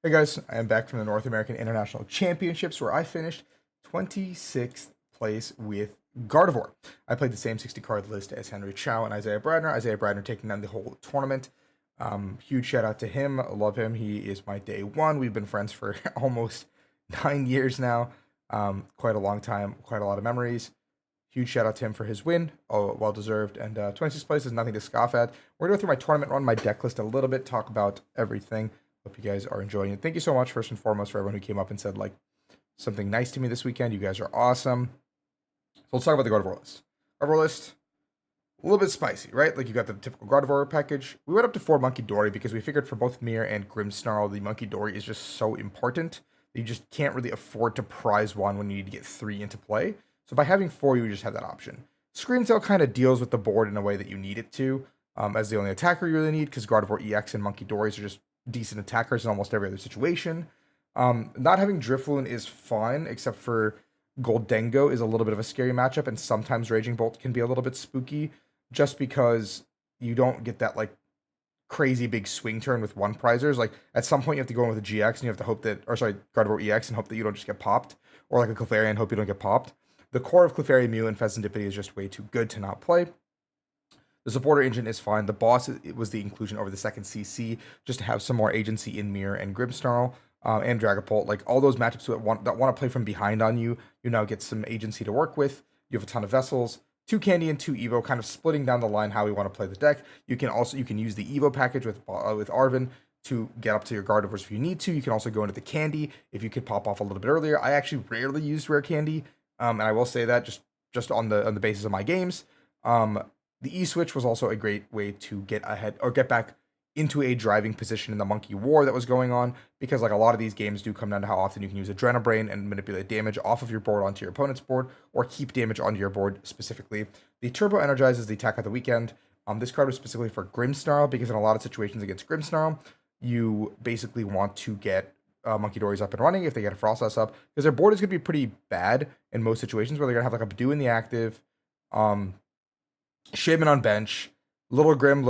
Hey guys, I am back from the North American International Championships where I finished 26th place with Gardevoir. I played the same 60 card list as Henry Chow and Isaiah Bradner. Isaiah Bradner taking down the whole tournament. Huge shout out to him. I love him. He is my day one. We've been friends for almost 9 years now. Quite a long time, quite a lot of memories. Huge shout out to him for his win. Oh, well deserved. And 26th place is nothing to scoff at. We're going to go through my tournament run, my deck list a little bit, talk about everything. Hope you guys are enjoying it. Thank you so much, first and foremost, for everyone who came up and said like something nice to me this weekend. You guys are awesome. So let's talk about the Gardevoir list. Gardevoir list, a little bit spicy, right? Like you got the typical Gardevoir package. We went up to 4 Monkey Dory because we figured for both Mirror and Grimmsnarl, the Monkey Dory is just so important that you just can't really afford to prize one when you need to get 3 into play. So by having 4, you just have that option. Screamtail kind of deals with the board in a way that you need it to, as the only attacker you really need, because Gardevoir EX and Monkey Dories are just decent attackers in almost every other situation. Not having Drifloon is fine, except for Goldengo is a little bit of a scary matchup, and sometimes Raging Bolt can be a little bit spooky, just because you don't get that like crazy big swing turn with one prizers. Like at some point you have to go in with a GX and you have to hope that, or sorry, Gardevoir EX and hope that you don't just get popped, or like a Clefairy and hope you don't get popped. The core of Clefairy, Mew, and Pheasantipity is just way too good to not play. The supporter engine is fine. The boss, it was the inclusion over the second CC, just to have some more agency in Mirror and Grimmsnarl and Dragapult. Like all those matchups that want to play from behind on you, you now get some agency to work with. You have a ton of vessels, 2 Candy and 2 Evo, kind of splitting down the line how we want to play the deck. You can use the Evo package with Arvin to get up to your Gardevoirs if you need to. You can also go into the Candy if you could pop off a little bit earlier. I actually rarely use Rare Candy, and I will say that just on the basis of my games. The E-Switch was also a great way to get ahead or get back into a driving position in the Monkey War that was going on, because like a lot of these games do come down to how often you can use Adrenabrain and manipulate damage off of your board onto your opponent's board, or keep damage onto your board specifically. The Turbo Energize is the attack of the weekend. This card was specifically for Grimmsnarl, because in a lot of situations against Grimmsnarl, you basically want to get Monkey Dories up and running if they get a Frostlass up, because their board is going to be pretty bad in most situations where they're going to have like a Badoo in the active, Shaman on bench, Little Grim,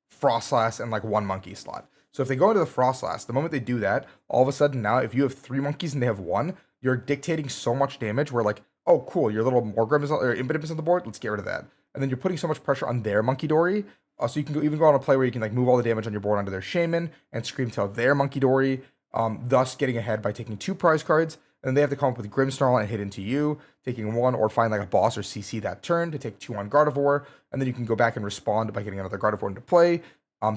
Frostlass, and like 1 monkey slot. So if they go into the Frostlass, the moment they do that, all of a sudden now, if you have 3 monkeys and they have 1, you're dictating so much damage where like, oh cool, your little Morgrim is or Impidimp is on the board, let's get rid of that. And then you're putting so much pressure on their Monkey Dory, so you can even go on a play where you can like move all the damage on your board onto their Shaman and Screamtail their Monkey Dory, thus getting ahead by taking 2 prize cards. And then they have to come up with Grimmsnarl and hit into you, taking 1, or find like a boss or CC that turn to take 2 on Gardevoir. And then you can go back and respond by getting another Gardevoir into play,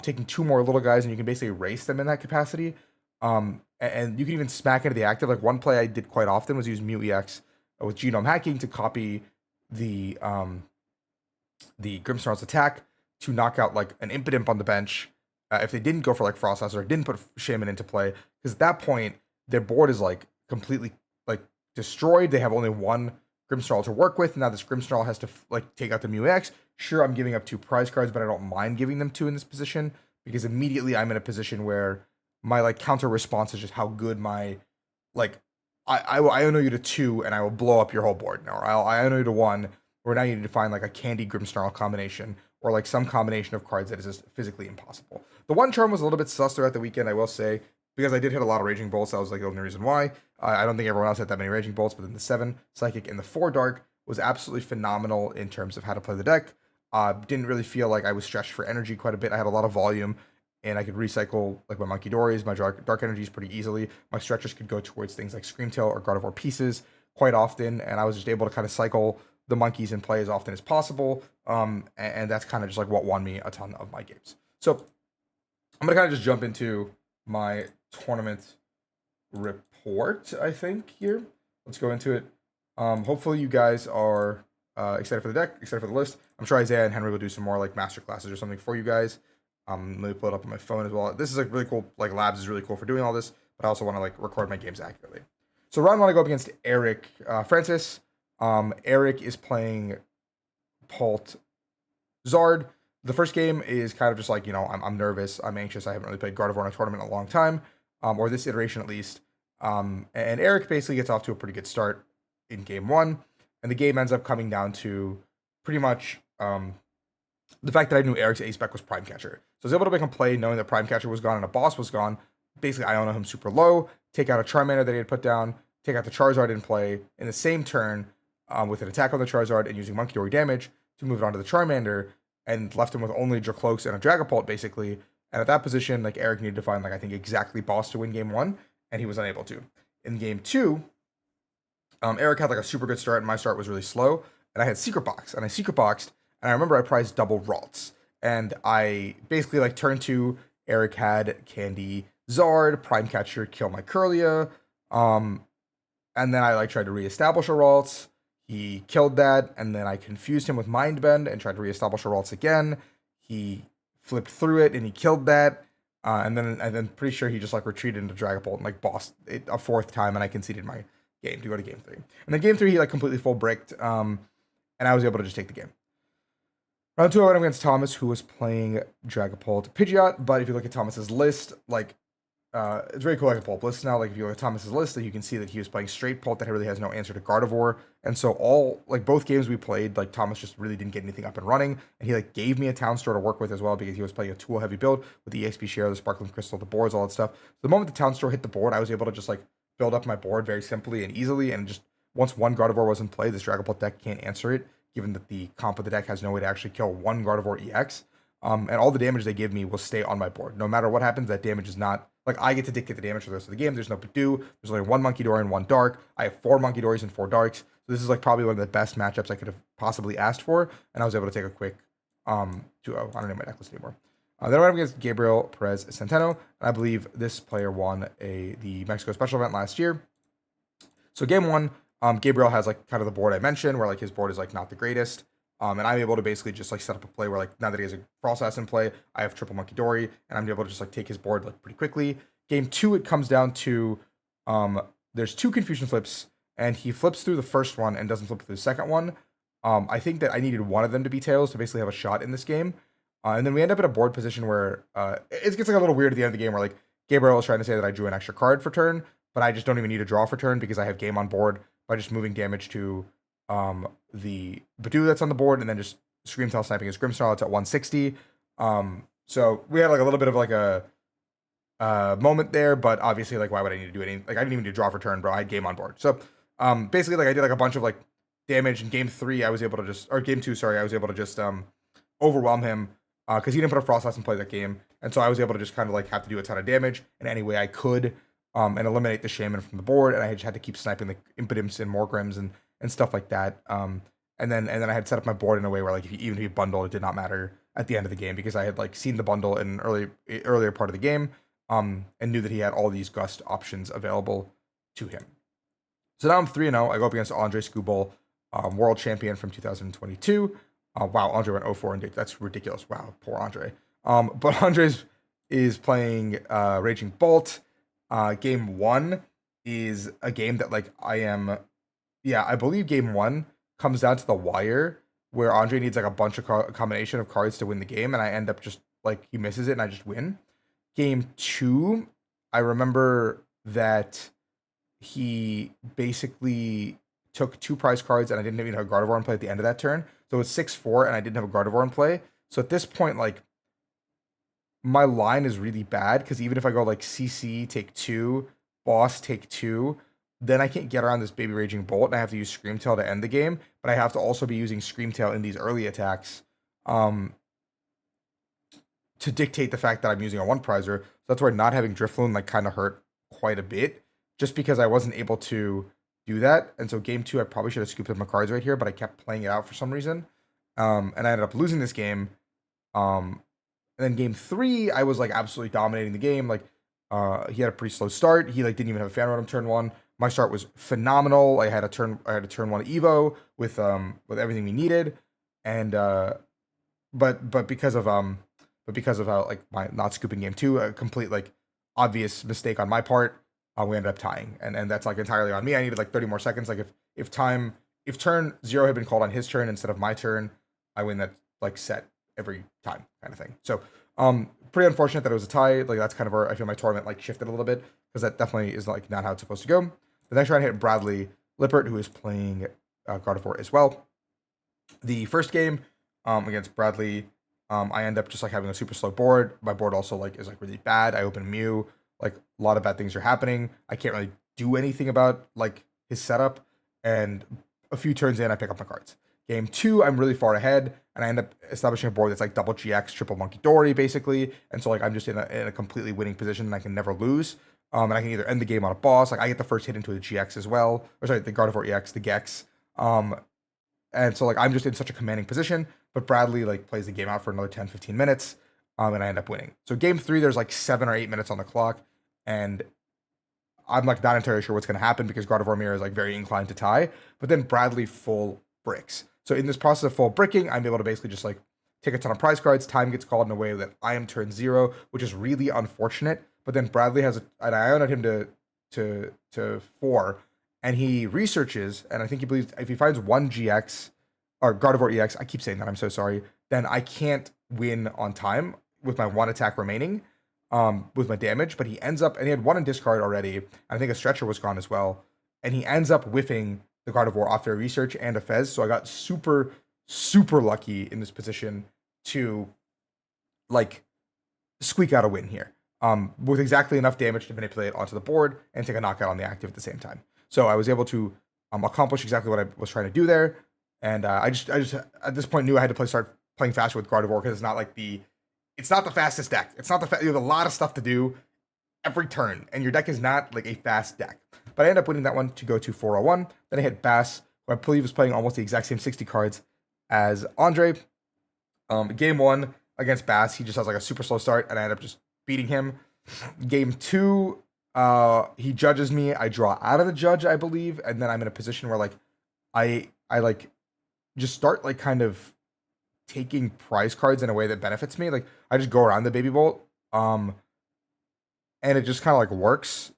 taking 2 more little guys, and you can basically race them in that capacity. And you can even smack into the active. Like one play I did quite often was use Mew EX with Genome Hacking to copy the Grimmsnarl's attack to knock out like an Impidimp on the bench, if they didn't go for like Frostlass or didn't put Shaman into play, because at that point their board is like completely like destroyed. They have only 1 Grimmsnarl to work with. Now this Grimmsnarl has to like take out the Mew X. Sure, I'm giving up 2 prize cards, but I don't mind giving them 2 in this position, because immediately I'm in a position where my like counter response is just how good my like I own you to 2 and I will blow up your whole board. Now I own you to 1, where now you need to find like a Candy Grimmsnarl combination, or like some combination of cards that is just physically impossible. The one charm was a little bit sus throughout the weekend, I will say, because I did hit a lot of Raging Bolts. That was like the only reason why. I don't think everyone else had that many Raging Bolts, but then the 7 Psychic and the 4 Dark was absolutely phenomenal in terms of how to play the deck. Didn't really feel like I was stretched for energy quite a bit. I had a lot of volume, and I could recycle like my Monkey Dories, my dark energies pretty easily. My stretchers could go towards things like Screamtail or Gardevoir pieces quite often, and I was just able to kind of cycle the monkeys in play as often as possible. And that's kind of just like what won me a ton of my games. So I'm gonna kind of just jump into my tournament report, I think, here. Let's go into it. Hopefully you guys are excited for the deck, excited for the list. I'm sure Isaiah and Henry will do some more like master classes or something for you guys. Let me pull it up on my phone as well. This is like really cool. Like Labs is really cool for doing all this, but I also want to like record my games accurately. So round 1, I go up against Eric Francis. Eric is playing Pult Zard. The first game is kind of just like, I'm nervous, I'm anxious, I haven't really played Gardevoir in a tournament in a long time, or this iteration at least. And Eric basically gets off to a pretty good start in game 1, and the game ends up coming down to pretty much the fact that I knew Eric's ace spec was Prime Catcher. So I was able to make him play knowing that Prime Catcher was gone and a boss was gone, basically Iona him super low, take out a Charmander that he had put down, take out the Charizard in play in the same turn with an attack on the Charizard and using Monkey Dory damage to move it onto the Charmander, and left him with only Dracloaks and a Dragapult basically. And at that position, like Eric needed to find like I think exactly boss to win game one, and he was unable to. In game two, Eric had like a super good start, and my start was really slow. And I had Secret Box, and I Secret Boxed, and I remember I prized double Ralts, and I basically like turn two. Eric had Candy Zard, Prime Catcher, kill my Curlia, and then I like tried to reestablish a Ralts. He killed that, and then I confused him with Mind Bend and tried to reestablish a Ralts again. He flipped through it and he killed that. And then pretty sure he just like retreated into Dragapult and like bossed it a fourth time, and I conceded my game to go to game three. And then game three he like completely full bricked, and I was able to just take the game. Round two I went against Thomas, who was playing Dragapult Pidgeot. But if you look at Thomas's list, like it's very cool like a pulp list now. Like if you look at Thomas's list, that you can see that he was playing straight pulp that really has no answer to Gardevoir. And so all like both games we played, like Thomas just really didn't get anything up and running. And he like gave me a town store to work with as well, because he was playing a tool heavy build with the EXP share, the sparkling crystal, the boards, all that stuff. The moment the town store hit the board, I was able to just like build up my board very simply and easily. And just once one Gardevoir was in play, this Dragapult deck can't answer it, given that the comp of the deck has no way to actually kill one Gardevoir EX. And all the damage they give me will stay on my board. No matter what happens, that damage is not like I get to dictate the damage for the rest of the game. There's no Badoo. There's only one Monkey Dory and one Dark. I have 4 Monkey Dories and 4 Darks. So this is like probably one of the best matchups I could have possibly asked for. And I was able to take a quick 2-0. I don't know my deck list anymore. Then I went up against Gabriel Perez Centeno. And I believe this player won the Mexico Special event last year. So game one, Gabriel has like kind of the board I mentioned, where like his board is like not the greatest. And I'm able to basically just like set up a play where like now that he has a Frost Ass in play, I have triple Monkey Dory, and I'm able to just like take his board like pretty quickly. Game two, it comes down to there's 2 confusion flips, and he flips through the first one and doesn't flip through the second one. I think that I needed one of them to be tails to basically have a shot in this game. And then we end up in a board position where it gets like a little weird at the end of the game, where like Gabriel is trying to say that I drew an extra card for turn, but I just don't even need to draw for turn because I have game on board by just moving damage to the Badoo that's on the board, and then just Screamtail sniping his Grimmsnarl. It's at 160. So we had like a little bit of like a moment there, but obviously like why would I need to do anything? Like I didn't even need to draw for turn, bro. I had game on board. So basically like I did like a bunch of like damage in game three. I was able to just, or game two, sorry, I was able to just overwhelm him because he didn't put a Frost Blast in play that game, and so I was able to just kind of like have to do a ton of damage in any way I could, and eliminate the Shaman from the board. And I just had to keep sniping the Impidimps and Morgrims and stuff like that. And then I had set up my board in a way where like even if he bundled, it did not matter at the end of the game, because I had like seen the bundle in an earlier part of the game, and knew that he had all these Gust options available to him. So now I'm 3-0. I go up against Andre Skubal, world champion from 2022. Wow, Andre went 0-4 and that's ridiculous. Wow, poor Andre. But Andre is playing Raging Bolt. Game one is a game that like I believe game one comes down to the wire, where Andre needs like a bunch of combination of cards to win the game, and I end up just like he misses it and I just win. Game two, I remember that he basically took 2 prize cards and I didn't even have a Gardevoir in play at the end of that turn. So it's 6-4 and I didn't have a Gardevoir in play. So at this point, like my line is really bad, because even if I go like CC, take 2, boss, take 2, then I can't get around this Baby Raging Bolt, and I have to use Screamtail to end the game. But I have to also be using Screamtail in these early attacks to dictate the fact that I'm using a 1-prizer. So that's where not having Drifloon like kind of hurt quite a bit, just because I wasn't able to do that. And so game two, I probably should have scooped up my cards right here, but I kept playing it out for some reason. And I ended up losing this game. And then game three, I was like absolutely dominating the game. Like he had a pretty slow start. He like didn't even have a fan round on turn one. My start was phenomenal. I had a turn one Evo with everything we needed. And but because of how like my not scooping game two, a complete like obvious mistake on my part, we ended up tying, and that's like entirely on me. I needed like 30 more seconds. Like if turn 0 had been called on his turn instead of my turn, I win that like set every time kind of thing. So pretty unfortunate that it was a tie. Like that's kind of where I feel my tournament like shifted a little bit, because that definitely is like not how it's supposed to go. The next round I hit Bradley Lippert, who is playing Gardevoir as well. The first game against Bradley, I end up just like having a super slow board. My board also like is like really bad. I open Mew. Like a lot of bad things are happening. I can't really do anything about like his setup. And a few turns in, I pick up my cards. Game two, I'm really far ahead, and I end up establishing a board that's like double GX, triple Monkey Dory, basically. And so like I'm just in a completely winning position, and I can never lose. And I can either end the game on a boss, like I get the first hit into a GX as well, or sorry, the Gardevoir EX, the Gex. And so like I'm just in such a commanding position, but Bradley like plays the game out for another 10, 15 minutes, and I end up winning. So game three, there's like 7 or 8 minutes on the clock, and I'm like not entirely sure what's going to happen because Gardevoir Mirror is like very inclined to tie, but then Bradley full bricks. So in this process of full bricking, I'm able to basically just like take a ton of prize cards. Time gets called in a way that I am turn zero, which is really unfortunate. But then Bradley has an ion at him to 4, and he researches, and I think he believes if he finds one GX or Gardevoir EX, I keep saying that, I'm so sorry, then I can't win on time with my 1 attack remaining, with my damage. But he ends up, and he had 1 in discard already. I think a stretcher was gone as well, and he ends up whiffing the Gardevoir after a research and a Fez. So I got super, super lucky in this position to like squeak out a win here, with exactly enough damage to manipulate onto the board and take a knockout on the active at the same time. So I was able to accomplish exactly what I was trying to do there. And I just at this point knew I had to start playing faster with Gardevoir, because it's not the fastest deck. It's not you have a lot of stuff to do every turn, and your deck is not like a fast deck. But I ended up winning that one to go to 401. Then I hit Bass, who I believe was playing almost the exact same 60 cards as Andre. Game one against Bass, he just has like a super slow start, and I end up just beating him. Game two, he judges me. I draw out of the judge, I believe, and then I'm in a position where like I like just start like kind of taking prize cards in a way that benefits me. Like I just go around the baby bolt, and it just kind of like works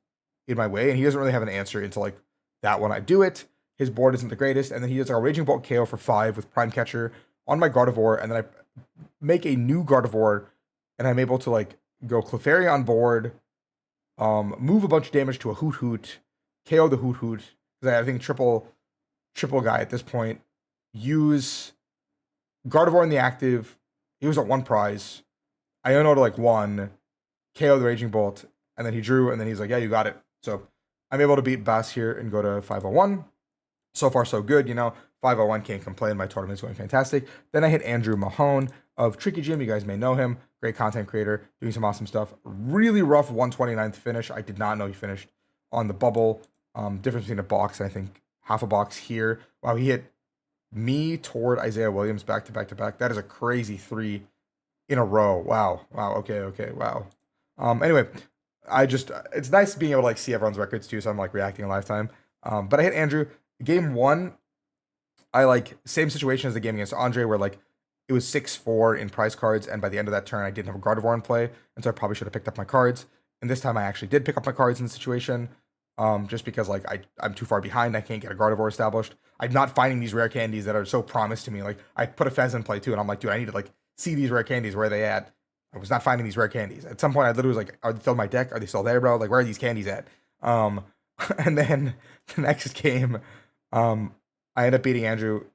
in my way, and he doesn't really have an answer until like that when I do it. His board isn't the greatest, and then he does like a Raging Bolt KO for 5 with Prime Catcher on my Gardevoir, and then I make a new Gardevoir, and I'm able to like go Clefairy on board, move a bunch of damage to a Hoot Hoot, KO the Hoot Hoot, because I think triple guy at this point, use Gardevoir in the active. He was at 1 prize. Iono to like 1, KO the Raging Bolt, and then he drew, and then he's like, yeah, you got it. So I'm able to beat Bass here and go to 501. So far, so good. 501, can't complain. My tournament's going fantastic. Then I hit Andrew Mahone of Tricky Gym. You guys may know him. Great content creator, doing some awesome stuff. Really rough 129th finish. I did not know he finished on the bubble. Difference between a box and I think half a box here. Wow, he hit me toward Isaiah Williams back to back to back. That is a crazy 3 in a row. Wow. Okay. Wow. Anyway, it's nice being able to like see everyone's records too. So I'm like reacting in lifetime. But I hit Andrew. Game 1, I like same situation as the game against Andre, where like it was 6-4 in prize cards, and by the end of that turn, I didn't have a Gardevoir in play, and so I probably should have picked up my cards. And this time, I actually did pick up my cards in the situation, just because like I'm too far behind. I can't get a Gardevoir established. I'm not finding these rare candies that are so promised to me. Like I put a Fez in play too, and I'm like, dude, I need to like see these rare candies. Where are they at? I was not finding these rare candies. At some point, I literally was like, are they still in my deck? Are they still there, bro? Like, where are these candies at? And then the next game, I end up beating Andrew,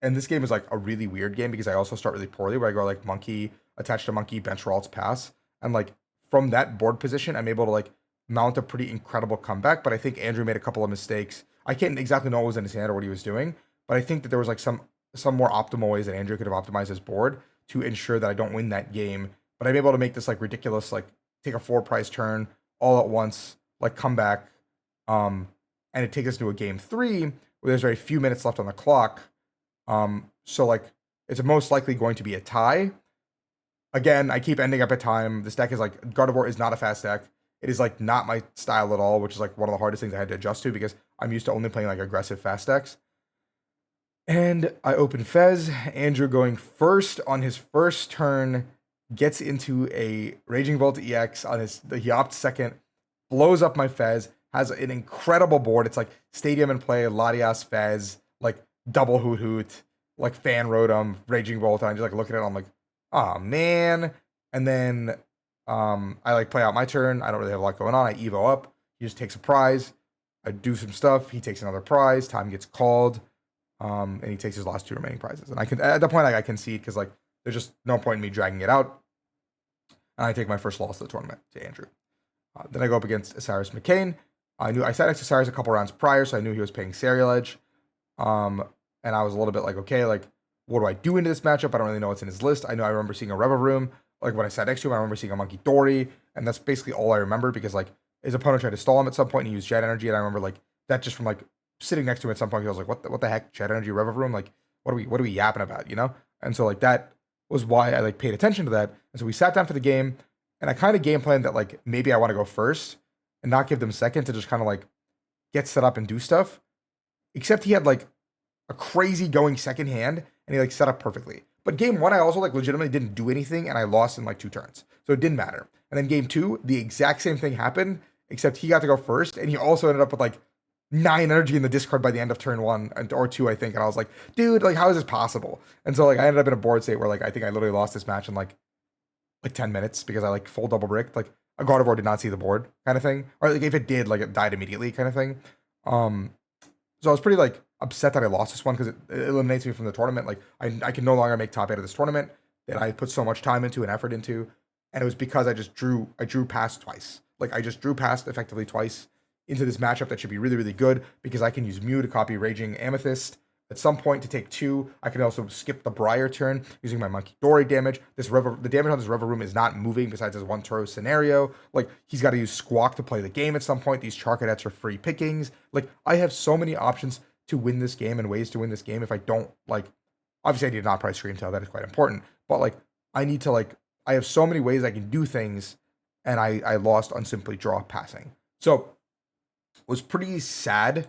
and this game is like a really weird game because I also start really poorly, where I go like monkey, attach to monkey, bench Ralts, pass, and like from that board position, I'm able to like mount a pretty incredible comeback. But I think Andrew made a couple of mistakes. I can't exactly know what was in his hand or what he was doing, but I think that there was like some more optimal ways that Andrew could have optimized his board to ensure that I don't win that game. But I'm able to make this like ridiculous, like take a 4 prize turn all at once, like come back, and it takes us to a game 3 where there's very few minutes left on the clock. So like it's most likely going to be a tie. Again, I keep ending up at time. This deck is like Gardevoir is not a fast deck. It is like not my style at all, which is like one of the hardest things I had to adjust to because I'm used to only playing like aggressive fast decks. And I open Fez. Andrew going first on his first turn gets into a Raging Bolt EX on he opts second, blows up my Fez, has an incredible board. It's like Stadium in play, Latias Fez, like double Hoot Hoot, like Fan Rotom, Raging Bolt, and I just like look at it, I'm like, oh man. And then I like play out my turn. I don't really have a lot going on. I Evo up. He just takes a prize. I do some stuff. He takes another prize. Time gets called. And he takes his last 2 remaining prizes. And I can at that point I concede because like there's just no point in me dragging it out. And I take my first loss of the tournament to Andrew. Then I go up against Cyrus McCain. I sat next to Cyrus a couple rounds prior, so I knew he was playing Serial Edge. And I was a little bit like, okay, like, what do I do into this matchup? I don't really know what's in his list. I know I remember seeing a Room. Like, when I sat next to him, I remember seeing a Monkey Dory, and that's basically all I remember because, like, his opponent tried to stall him at some point and he used Jet Energy, and I remember, like, that just from, like, sitting next to him at some point, I was like, what the heck? Jet Energy, Room? Like, what are we yapping about, you know? And so, like, that was why I, like, paid attention to that. And so we sat down for the game, and I kind of game planned that, like, maybe I want to go first and not give them second to just kind of, like, get set up and do stuff. Except he had, like, a crazy going second hand, and he like set up perfectly. But game one, I also like legitimately didn't do anything, and I lost in like 2 turns, so it didn't matter. And then game two, the exact same thing happened, except he got to go first, and he also ended up with like 9 energy in the discard by the end of turn 1 or 2, I think. And I was like, dude, like how is this possible? And so like I ended up in a board state where like I think I literally lost this match in like 10 minutes because I like full double bricked. Like a Gardevoir did not see the board kind of thing, or like if it did, like it died immediately kind of thing. So I was pretty like upset that I lost this one because it eliminates me from the tournament. Like I can no longer make top 8 of this tournament that I put so much time into and effort into, and it was because I drew past twice. Like I just drew past effectively twice into this matchup that should be really really good because I can use Mew to copy Raging Amethyst at some point to take 2. I can also skip the Briar turn using my Monkey Dory damage. The damage on this Room is not moving besides his 1 Toro scenario. Like, he's got to use Squawk to play the game at some point. These Charcadettes are free pickings. Like, I have so many options to win this game and ways to win this game if I don't, like, obviously I need not price Scream Tail. That is quite important. But, like, I need to, like, I have so many ways I can do things, and I lost on simply draw passing. So, it was pretty sad.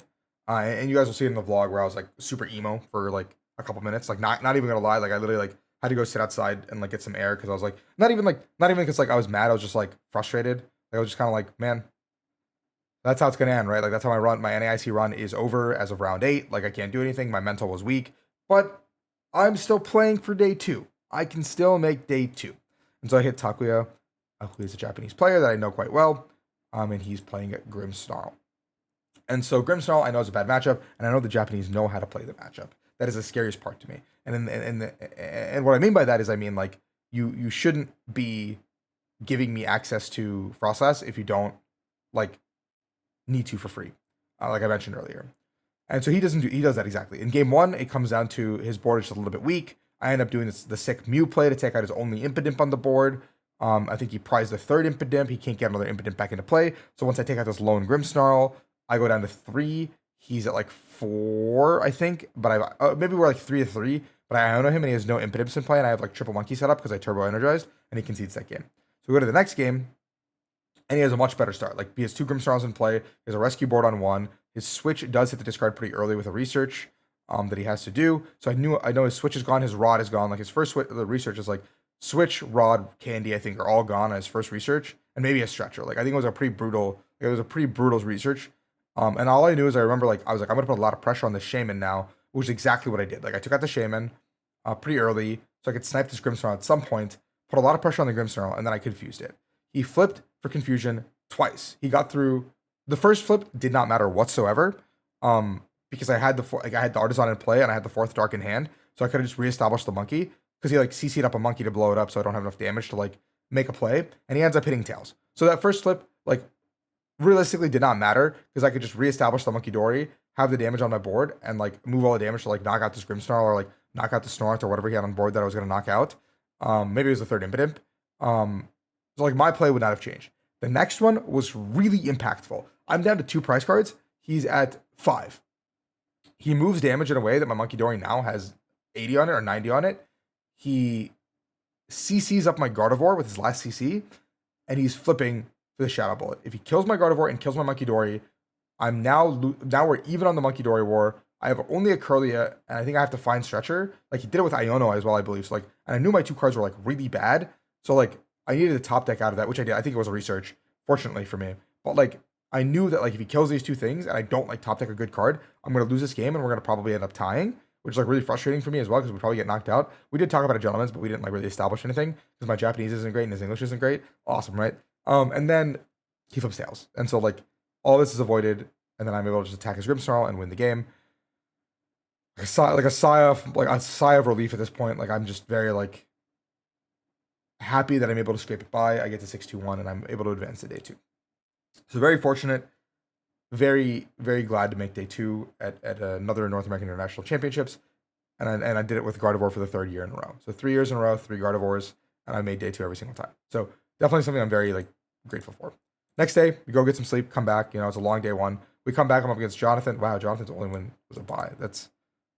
And you guys will see it in the vlog where I was like super emo for like a couple minutes. Like not even gonna lie, like I literally like had to go sit outside and like get some air because I was like not even because like I was mad. I was just like frustrated. Like I was just kind of like, man, that's how it's gonna end, right? Like that's how my NAIC run is over as of round 8. Like I can't do anything. My mental was weak, but I'm still playing for day 2. I can still make day 2. And so I hit Takuya, who is a Japanese player that I know quite well, and he's playing at Grimmsnarl. And so Grimmsnarl, I know is a bad matchup, and I know the Japanese know how to play the matchup. That is the scariest part to me. And what I mean by that is, I mean like you shouldn't be giving me access to Frostlass if you don't like need to for free, like I mentioned earlier. And so he does that exactly. In game 1, it comes down to his board is just a little bit weak. I end up doing the sick Mew play to take out his only Impidimp on the board. I think he prized the 3rd Impidimp. He can't get another Impidimp back into play. So once I take out this lone Grimmsnarl, I go down to 3. He's at like 4, I think. But maybe we're like 3-3. But I Iono him and he has no Impidimps in play. And I have like triple monkey set up because I turbo energized. And he concedes that game. So we go to the next game. And he has a much better start. Like he has 2 Grimmsnarls in play. He has a rescue board on 1. His switch does hit the discard pretty early with a research that he has to do. So I know his switch is gone. His rod is gone. Like his first the research is like switch, rod, candy, I think are all gone on his first research. And maybe a stretcher. Like I think it was a pretty brutal research. And all I knew is I remember like I was like I'm gonna put a lot of pressure on the Shaman now, which is exactly what I did. Like I took out the Shaman pretty early so I could snipe this Grimmsnarl at some point, put a lot of pressure on the Grimmsnarl, and then I confused it. He flipped for confusion twice. He got through the first flip did not matter whatsoever, because I had the Artisan in play and I had the 4th Dark in hand, so I could have just reestablished the monkey because he like CC'd up a monkey to blow it up, so I don't have enough damage to like make a play, and he ends up hitting tails. So that first flip like realistically did not matter because I could just reestablish the Monkey Dory, have the damage on my board, and like move all the damage to like knock out this Grimmsnarl or like knock out the Snorlax or whatever he had on board that I was gonna knock out. Maybe it was the 3rd Impidimp. So like my play would not have changed. The next one was really impactful. I'm down to 2 prize cards. He's at 5. He moves damage in a way that my Monkey Dory now has 80 on it or 90 on it. He CCs up my Gardevoir with his last CC, and he's flipping for the Shadow Bullet. If he kills my Gardevoir and kills my Monkey Dory, I'm now we're even on the Monkey Dory war. I have only a Curlia, and I think I have to find Stretcher. Like he did it with Iono as well, I believe. So like, and I knew my 2 cards were like really bad. So like, I needed a top deck out of that, which I did. I think it was a research, fortunately for me. But like, I knew that like if he kills these 2 things and I don't like top deck a good card, I'm gonna lose this game and we're gonna probably end up tying, which is like really frustrating for me as well because we probably get knocked out. We did talk about a gentleman's, but we didn't like really establish anything because my Japanese isn't great and his English isn't great. Awesome, right? And then he flips tails, and so like all this is avoided, and then I'm able to just attack his Grimmsnarl and win the game. A sigh of relief at this point. Like I'm just very like happy that I'm able to scrape it by. I get to 6-2-1 and I'm able to advance to day 2. So very fortunate, very, very glad to make day 2 at another North American International Championships. And I did it with Gardevoir for the 3rd year in a row. So 3 years in a row, 3 Gardevoirs, and I made day 2 every single time. So definitely something I'm very like grateful for. Next day, we go get some sleep, come back. It's a long day 1. We come back, I'm up against Jonathan. Wow, Jonathan's only win was a bye. That's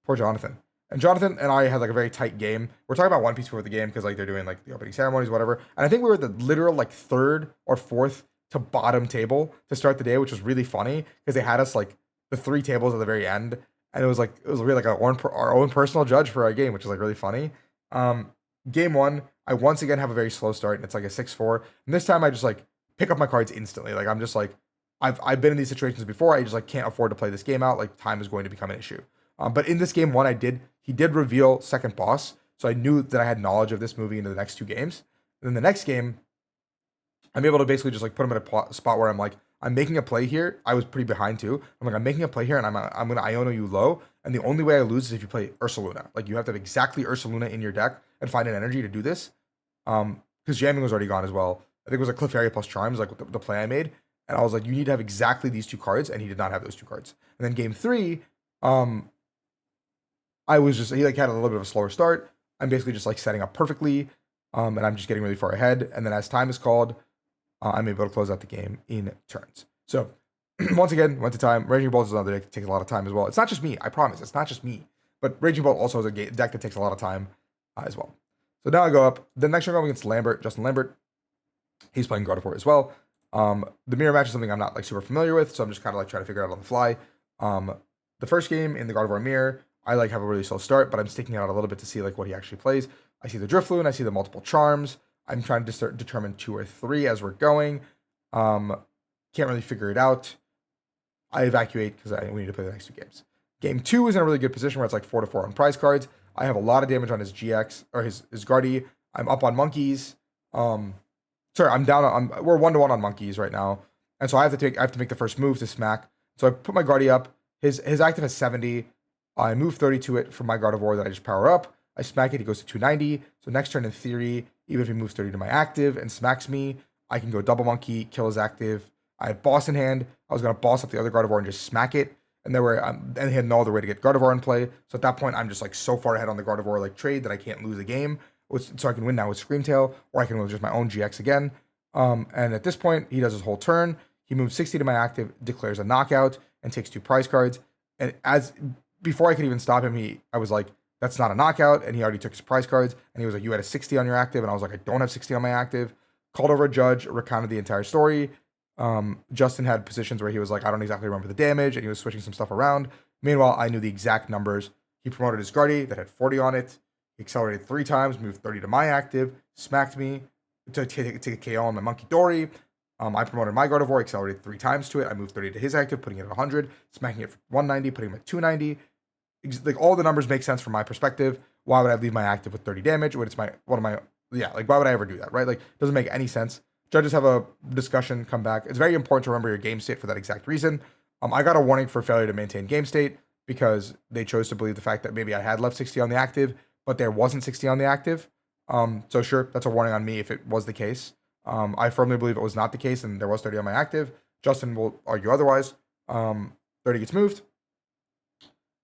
poor Jonathan. And Jonathan and I had like a very tight game. We're talking about One Piece before the game because like they're doing like the opening ceremonies, whatever. And I think we were the literal like 3rd or 4th to bottom table to start the day, which was really funny because they had us like the 3 tables at the very end, and it was really like our own personal judge for our game, which is like really funny. Game 1, I once again have a very slow start, and it's like a 6-4. And this time I just like pick up my cards instantly. Like I'm just like I've been in these situations before. I just like can't afford to play this game out. Like time is going to become an issue. But in this game 1, he did reveal second boss, so I knew that I had knowledge of this moving into the next 2 games. And then the next game, I'm able to basically just like put him in a spot where I'm like, I'm making a play here. I was pretty behind too. I'm making a play here, and I'm gonna Iono you low. And the only way I lose is if you play Ursaluna. Like you have to have exactly Ursaluna in your deck and find an energy to do this. Because jamming was already gone as well. I think it was a Clefairy plus Charms, like the play I made. And I was like, you need to have exactly these 2 cards, and he did not have those 2 cards. And then game 3, he like had a little bit of a slower start. I'm basically just like setting up perfectly, and I'm just getting really far ahead. And then as time is called, I'm able to close out the game in turns. So once again, went to time. Raging Bolt is another deck that takes a lot of time as well. It's not just me, I promise. It's not just me. But Raging Bolt also is a deck that takes a lot of time as well. So now I go up. The next round I'm against Lambert, Justin Lambert. He's playing Gardevoir as well. The mirror match is something I'm not like super familiar with, so I'm just kind of like trying to figure it out on the fly. The first game in the Gardevoir mirror, I like have a really slow start, but I'm sticking it out a little bit to see like what he actually plays. I see the Drifloon, I see the multiple charms. I'm trying to determine 2 or 3 as we're going. Can't really figure it out. I evacuate because we need to play the next 2 games. Game 2 is in a really good position where it's like 4-4 on prize cards. I have a lot of damage on his GX or his Guardy. I'm up on monkeys. I'm down. We're 1-1 on monkeys right now, and so I have to make the first move to smack. So I put my Guardy up. His active has 70. I move 30 to it from my Gardevoir that I just power up. I smack it. He goes to 290. So next turn, in theory, even if he moves 30 to my active and smacks me, I can go double monkey, kill his active. I had boss in hand. I was gonna boss up the other Gardevoir and just smack it. And and he had no other way to get Gardevoir in play. So at that point, I'm just like so far ahead on the Gardevoir like trade that I can't lose a game. So I can win now with Screamtail, or I can win with just my own GX again. And at this point, he does his whole turn. He moves 60 to my active, declares a knockout, and takes 2 prize cards. And before I could even stop him, I was like, that's not a knockout, and he already took his prize cards, and he was like, you had a 60 on your active, and I was like, I don't have 60 on my active. Called over a judge, recounted the entire story. Justin had positions where he was like, I don't exactly remember the damage, and he was switching some stuff around. Meanwhile, I knew the exact numbers. He promoted his Guardy that had 40 on it. He accelerated 3 times, moved 30 to my active, smacked me to take a KO on my Monkey Dory. I promoted my Gardevoir, accelerated 3 times to it. I moved 30 to his active, putting it at 100, smacking it for 190, putting him at 290. Like all the numbers make sense from my perspective. Why would I leave my active with 30 damage when it's why would I ever do that, right? Like doesn't make any sense. Judges have a discussion, come back. It's very important to remember your game state for that exact reason. I got a warning for failure to maintain game state because they chose to believe the fact that maybe I had left 60 on the active, but there wasn't 60 on the active. So sure, that's a warning on me if it was the case. I firmly believe it was not the case and there was 30 on my active. Justin will argue otherwise. 30 gets moved.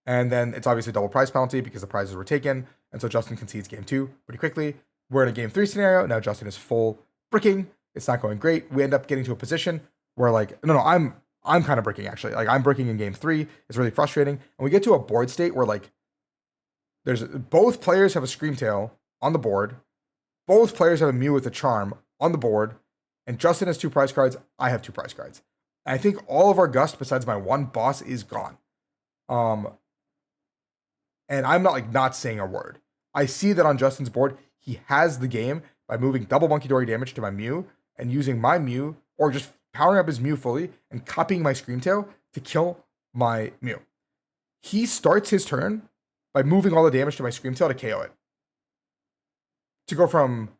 And then it's obviously a double prize penalty because the prizes were taken. And so Justin concedes game 2 pretty quickly. We're in a game 3 scenario. Now Justin is full bricking. It's not going great. We end up getting to a position where I'm kind of bricking actually. Like I'm bricking in game 3. It's really frustrating. And we get to a board state where like there's both players have a Screamtail on the board. Both players have a Mew with a Charm on the board. And Justin has 2 prize cards. I have 2 prize cards. And I think all of our Gust besides my 1 boss is gone. And I'm not saying a word. I see that on Justin's board, he has the game by moving double Monkey Dory damage to my Mew and using my Mew, or just powering up his Mew fully and copying my Screamtail to kill my Mew. He starts his turn by moving all the damage to my Screamtail to KO it. To go from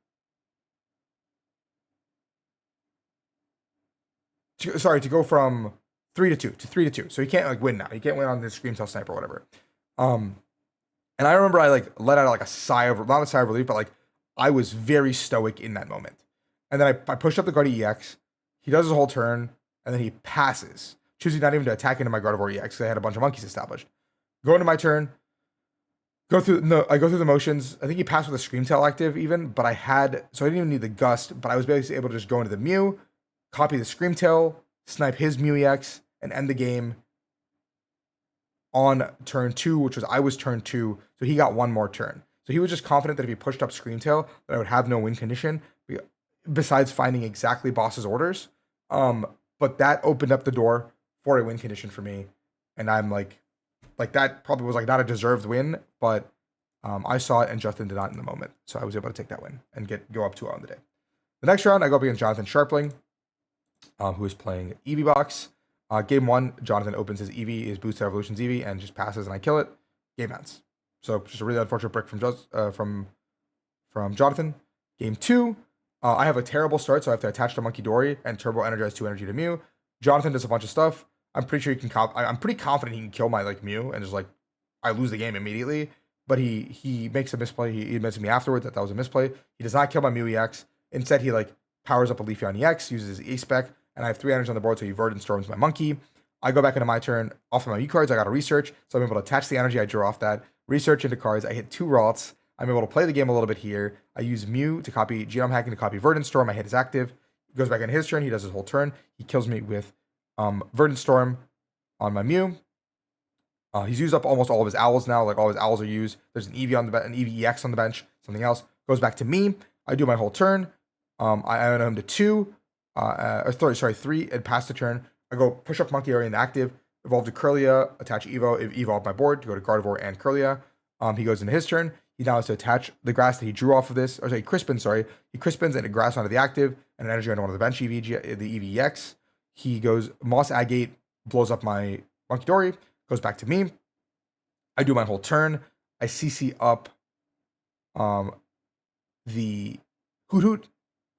3 to 2 to 3 to 2. So he can't win now. He can't win on his Screamtail Sniper or whatever. And I remember I let out not a sigh of relief, but I was very stoic in that moment. And then I pushed up the Guardy EX. He does his whole turn, and then he passes, choosing not even to attack into my Gardevoir EX because I had a bunch of monkeys established. Go into my turn. I go through the motions. I think he passed with a Scream Tail active even, but so I didn't even need the Gust, but I was basically able to just go into the Mew, copy the Scream Tail, snipe his Mew EX, and end the game on turn 2, which was I was turn 2, so he got one more turn. So he was just confident that if he pushed up Scream Tail, that I would have no win condition, besides finding exactly boss's orders. But that opened up the door for a win condition for me, and I'm like that probably was like not a deserved win, but I saw it and Justin did not in the moment, so I was able to take that win and go up 2-0 on the day. The next round, I go up against Jonathan Sharpling, who is playing Eevee Box. Game 1, Jonathan opens his Eevee, his Boosted Evolutions Eevee, and just passes, and I kill it. Game ends. So just a really unfortunate break from Jonathan. Game 2, I have a terrible start, so I have to attach to Monkey Dory and Turbo Energize 2 energy to Mew. Jonathan does a bunch of stuff. I'm pretty sure he can. I'm pretty confident he can kill my Mew and just I lose the game immediately. But he makes a misplay. He admits to me afterwards that was a misplay. He does not kill my Mew EX. Instead, he powers up a Leafeon EX, uses his A-Spec, and I have 3 energy on the board, so he Verdant Storms my Monkey. I go back into my turn. Off of my U cards, I got a Research, so I'm able to attach the energy I drew off that. Research into cards. I hit 2 Ralts. I'm able to play the game a little bit here. I use Mew to copy Genome Hacking to copy Verdant Storm. I hit his active. He goes back into his turn. He does his whole turn. He kills me with Verdant Storm on my Mew. He's used up almost all of his owls now. All his owls are used. There's an Eevee on the an Eevee EX on the bench. Something else goes back to me. I do my whole turn. I own him to 2. 3, and pass the turn. I go push up Monkey Dory in the active. Evolve to Kirlia. Attach Evolve my board to go to Gardevoir and Kirlia. He goes into his turn. He now has to attach the grass that he drew off of this. He Crispins and a grass onto the active and an energy onto one of the bench the Eevee EX. He goes Moss Agate, blows up my Monkey Dory, goes back to me. I do my whole turn. I CC up the Hoot Hoot.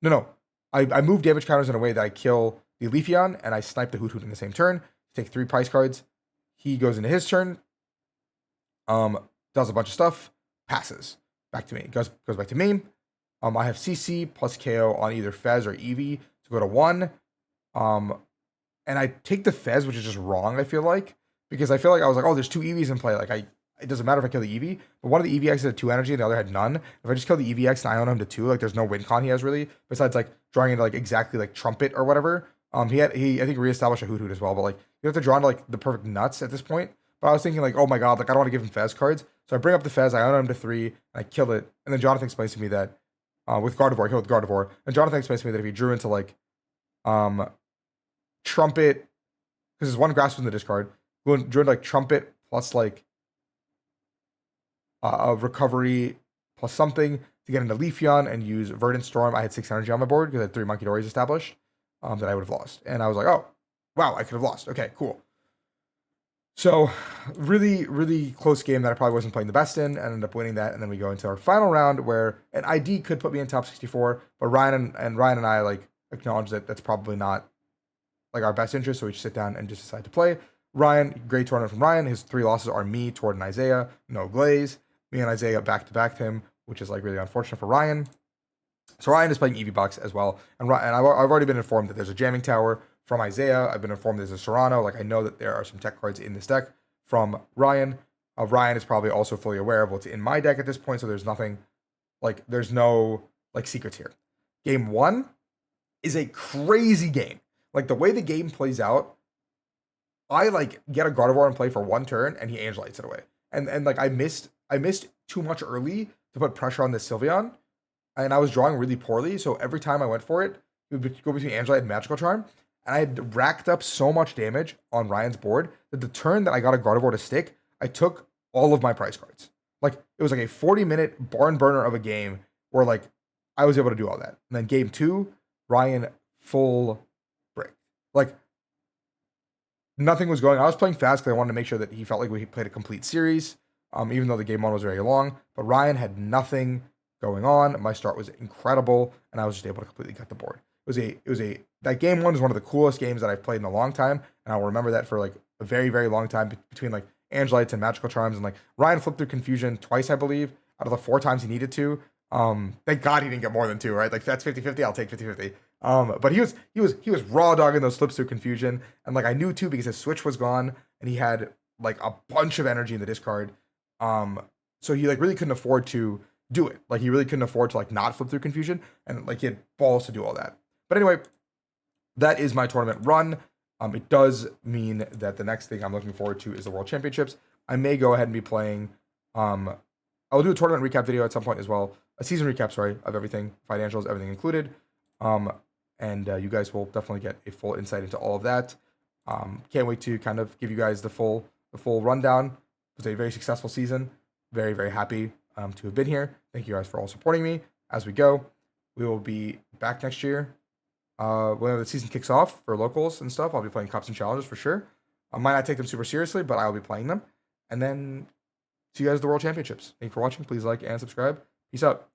No. I move damage counters in a way that I kill the Leafeon and I snipe the Hoot Hoot in the same turn. Take 3 price cards. He goes into his turn. Does a bunch of stuff. Passes. Back to me. Goes back to me. I have CC plus KO on either Fez or Eevee to go to 1. And I take the Fez, which is just wrong, I feel like. Because I feel like I was like, oh, there's 2 Eevees in play. It doesn't matter if I kill the Eevee. But one of the EVX had 2 energy and the other had none. If I just kill the EVX and I own him to 2, there's no win con he has really. Besides drawing into exactly Trumpet or whatever. He I think reestablished a Hoot Hoot as well. But you have to draw into the perfect nuts at this point. But I was thinking oh my god, I don't want to give him Fez cards. So I bring up the Fez, I own him to 3, and I kill it. And then Jonathan explains to me that with Gardevoir, I killed with Gardevoir. And Jonathan explains to me that if he drew into Trumpet, because his 1 grass was in the discard, drew into Trumpet plus a recovery plus something to get into Leafeon and use Verdant Storm. I had 6 energy on my board because I had 3 Monkey Dories established that I would have lost. And I was like, oh, wow, I could have lost. Okay, cool. So really, really close game that I probably wasn't playing the best in. I ended up winning that. And then we go into our final round where an ID could put me in top 64. But Ryan and I acknowledge that that's probably not our best interest. So we just sit down and just decide to play. Ryan, great tournament from Ryan. His 3 losses are me, Tord, and Isaiah. No Glaze. Me and Isaiah back-to-back him, which is really unfortunate for Ryan. So Ryan is playing Eevee Box as well. And I've already been informed that there's a Jamming Tower from Isaiah. I've been informed there's a Serrano. I know that there are some tech cards in this deck from Ryan. Ryan is probably also fully aware of what's in my deck at this point, so there's nothing, there's no, secrets here. Game 1 is a crazy game. The way the game plays out, I, get a Gardevoir in play for 1 turn, and he Angelites it away. And I missed too much early to put pressure on this Sylveon, and I was drawing really poorly, so every time I went for it, it would go between Angelite and Magical Charm, and I had racked up so much damage on Ryan's board that the turn that I got a Gardevoir to stick, I took all of my price cards. It was a 40-minute barn burner of a game where, I was able to do all that. And then game 2, Ryan full break. Nothing was going. I was playing fast because I wanted to make sure that he felt like we played a complete series, even though the game 1 was very long. But Ryan had nothing going on. My start was incredible, and I was just able to completely cut the board. That game 1 is one of the coolest games that I've played in a long time, and I'll remember that for a very, very long time between Angelites and Magical Charms. And Ryan flipped through Confusion twice, I believe, out of the 4 times he needed to. Thank God he didn't get more than 2, right? That's 50-50. I'll take 50-50. But he was raw dogging those flips through confusion, and like I knew too because his switch was gone and he had like a bunch of energy in the discard. Um, so he like really couldn't afford to do it. Like he really couldn't afford to like not flip through confusion, and like he had balls to do all that. But anyway, that is my tournament run. It does mean that the next thing I'm looking forward to is the World Championships. I may go ahead and be playing. I'll do a tournament recap video at some point as well. A season recap, sorry, of everything, financials, everything included. And you guys will definitely get a full insight into all of that. Can't wait to kind of give you guys the full rundown. It was a very successful season. Very, very happy to have been here. Thank you guys for all supporting me as we go. We will be back next year. When the season kicks off for locals and stuff, I'll be playing cups and challenges for sure. I might not take them super seriously, but I'll be playing them. And then see you guys at the World Championships. Thank you for watching. Please like and subscribe. Peace out.